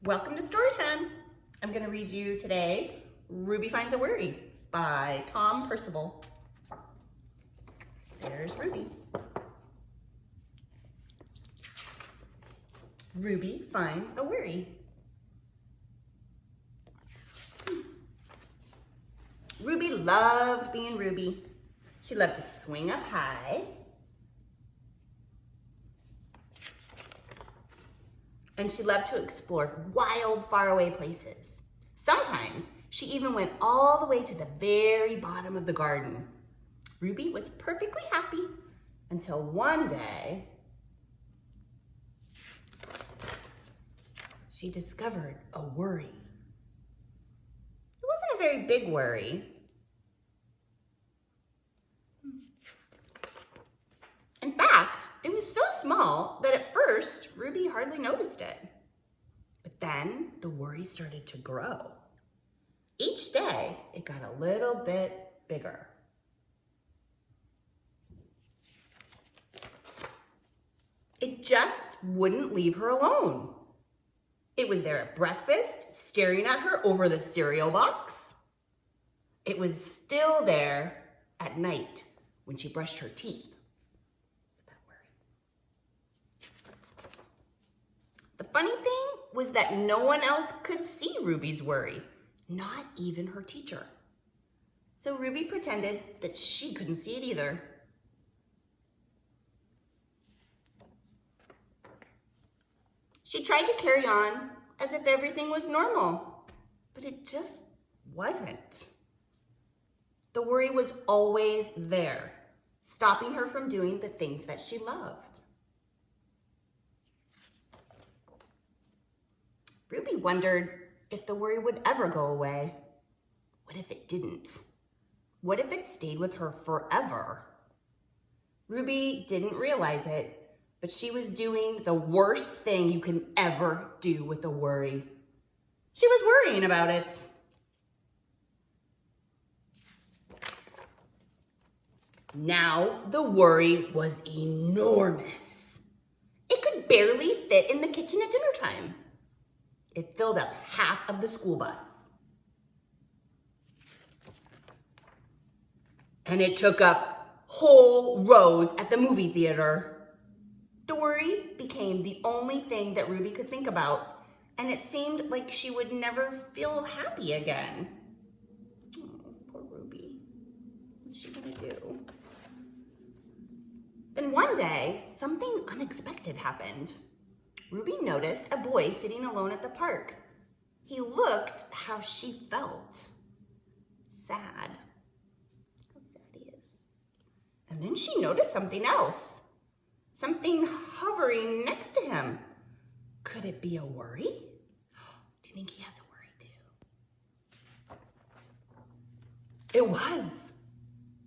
Welcome to story time. I'm going to read you today Ruby Finds a Worry by Tom Percival. There's Ruby. Ruby finds a worry. Ruby loved being Ruby. She loved to swing up high and she loved to explore wild, faraway places. Sometimes she even went all the way to the very bottom of the garden. Ruby was perfectly happy until one day she discovered a worry. It wasn't a very big worry. In fact, it was so small that at first Ruby hardly noticed it. But then the worry started to grow. Each day it got a little bit bigger. It just wouldn't leave her alone. It was there at breakfast, staring at her over the cereal box. It was still there at night when she brushed her teeth. The funny thing was that no one else could see Ruby's worry, not even her teacher. So Ruby pretended that she couldn't see it either. She tried to carry on as if everything was normal, but it just wasn't. The worry was always there, stopping her from doing the things that she loved. Ruby wondered if the worry would ever go away. What if it didn't? What if it stayed with her forever? Ruby didn't realize it, but she was doing the worst thing you can ever do with a worry. She was worrying about it. Now the worry was enormous. It could barely fit in the kitchen at dinner time. It filled up half of the school bus. And it took up whole rows at the movie theater. The worry became the only thing that Ruby could think about, and it seemed like she would never feel happy again. Oh, poor Ruby. What's she gonna do? Then one day, something unexpected happened. Ruby noticed a boy sitting alone at the park. He looked how she felt. Sad. How sad he is. And then she noticed something else. Something hovering next to him. Could it be a worry? Do you think he has a worry too? It was.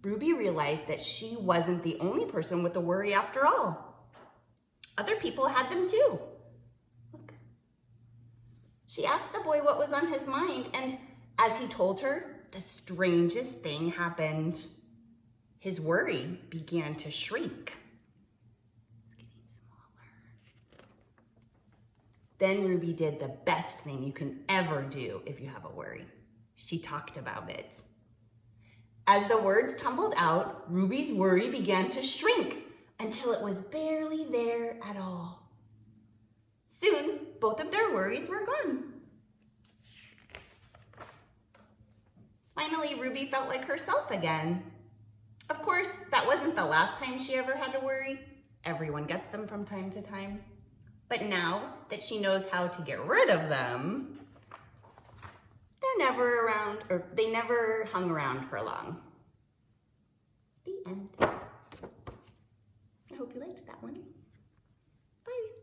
Ruby realized that she wasn't the only person with a worry after all. Other people had them too. Look. She asked the boy what was on his mind, and as he told her, the strangest thing happened. His worry began to shrink. It's getting smaller. Then Ruby did the best thing you can ever do if you have a worry. She talked about it. As the words tumbled out, Ruby's worry began to shrink until it was barely there at all. Soon, both of their worries were gone. Finally, Ruby felt like herself again. Of course, that wasn't the last time she ever had to worry. Everyone gets them from time to time. But now that she knows how to get rid of them, they never hung around for long. The end. I hope you liked that one. Bye.